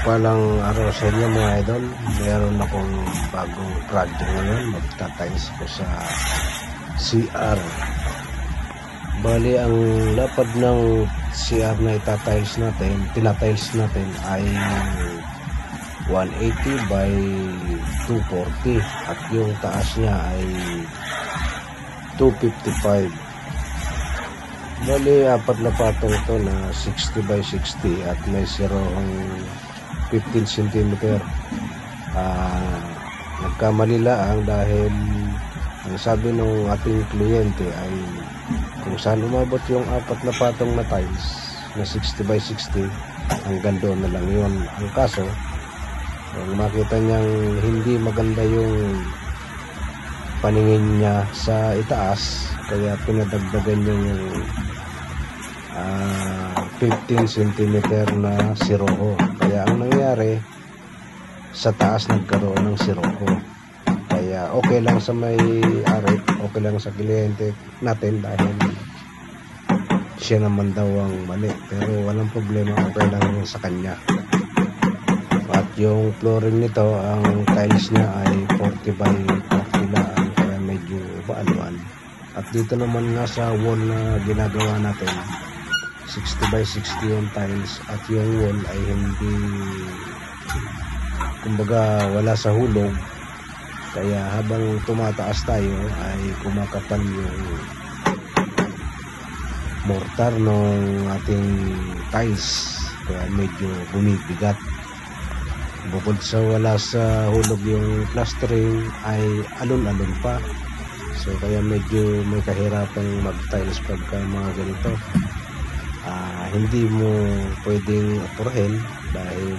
Mapagpalang araw sa inyo mga idol. Meron akong bagong project ngayon. Magtatiles ko sa CR. Bali, ang lapad ng CR na tinatiles natin ay 180 by 240 at yung taas niya ay 255. Bali, apat na patong to na 60 by 60 at may sirohong 15 cm. Nagkamali lang dahil ang sabi ng ating kliyente ay kung saan umabot yung apat na patong na tiles na 60 by 60 hanggang doon na lang yun. Ang kaso, kung makita niyang hindi maganda yung paningin niya sa itaas, kaya pinadagdagan niya yung 15 cm na siroho. Kaya ang nangyari, sa taas nagkaroon ng siroho. Kaya okay lang sa may-ari, okay lang sa kliyente natin dahil siya naman daw ang mali. Pero walang problema, okay lang sa kanya. At yung flooring nito, ang tiles niya ay 40 by 40 lang, kaya medyo baaluan. At dito naman nga sa wall na ginagawa natin, 60 by 60 yung tiles at yung wall ay hindi, kumbaga wala sa hulog. Kaya habang tumataas tayo ay kumakapal yung mortar ng ating tiles, kaya medyo bumibigat. Bukod sa wala sa hulog yung plastering ay alon-alon pa. So kaya medyo may kahirapang mag-tiles pagka mga ganito. Hindi mo pwedeng apurahin dahil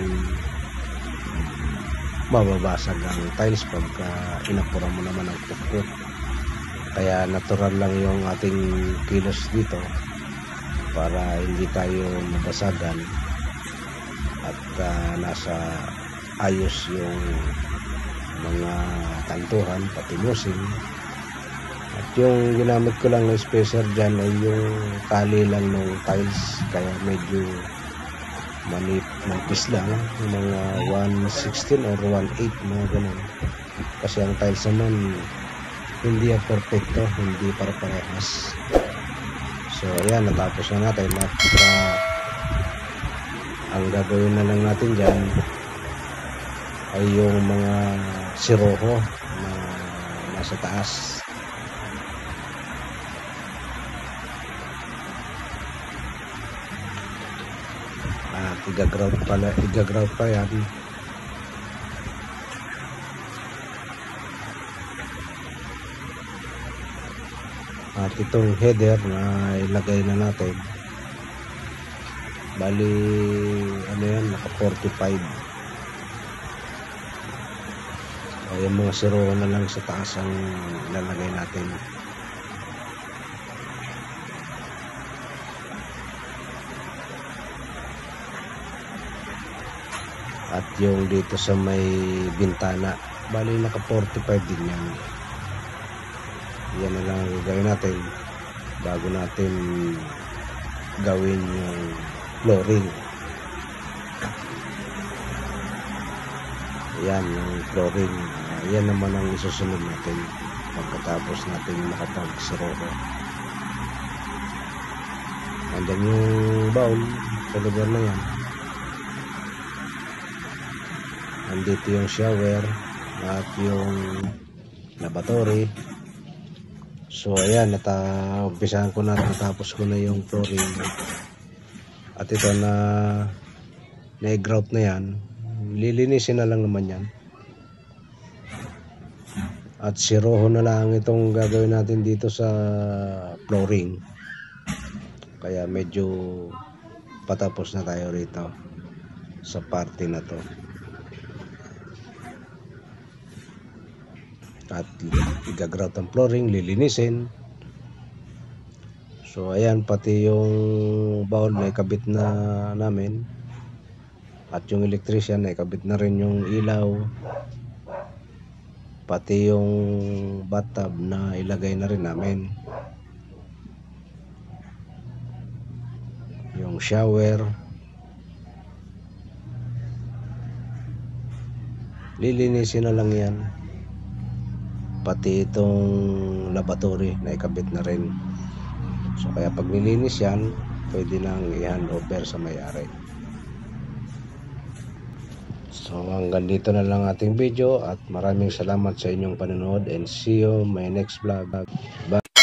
mababasag ang tiles pagka inapura mo naman ang pukpok. Kaya natural lang yung ating kilos dito para hindi tayo mabasagan at nasa ayos yung mga kantuhan pati musing. At yung ginamit ko lang na spacer dyan ay yung tali lang ng tiles, kaya medyo manipis lang, mga 1/16 or 1/8 mga ganun. Kasi ang tiles naman hindi perfecto, hindi para-parehas. So ayan, natapos na natin at ang gagawin na lang natin dyan ay yung mga siroho na nasa taas. Igagrout pa yan. At itong header na ilagay na natin, bali ano yan, naka 45. Yung mga siroho na lang sa taas ang ilalagay natin. At yung dito sa may bintana, bali naka 45 din yan. Yan na lang ang gagawin natin bago natin gawin yung flooring. Yan yung flooring. Yan naman ang isusunod natin pagkatapos natin makapag-siroho. Andyan yung bowl sa lugar na yan. Andito yung shower at yung lavatory. So ayan, umpisahan ko na, natapos ko na yung flooring. At ito na i-grout na yan, lilinisin na lang naman yan. At siroho na lang itong gagawin natin dito sa flooring. Kaya medyo patapos na tayo rito sa party na to. At igagrout ang flooring, lilinisin. So ayan, pati yung bowl na ikabit na namin. At yung electrician na ikabit na rin yung ilaw. Pati yung bathtub na ilagay na rin namin. Yung shower. lilinisin na lang yan, pati itong lavatory na ikabit na rin. So kaya pag nilinis yan, pwede nang i-hand over sa may-ari. So hanggang dito na lang ating video at maraming salamat sa inyong panonood and see you my next vlog. Bye.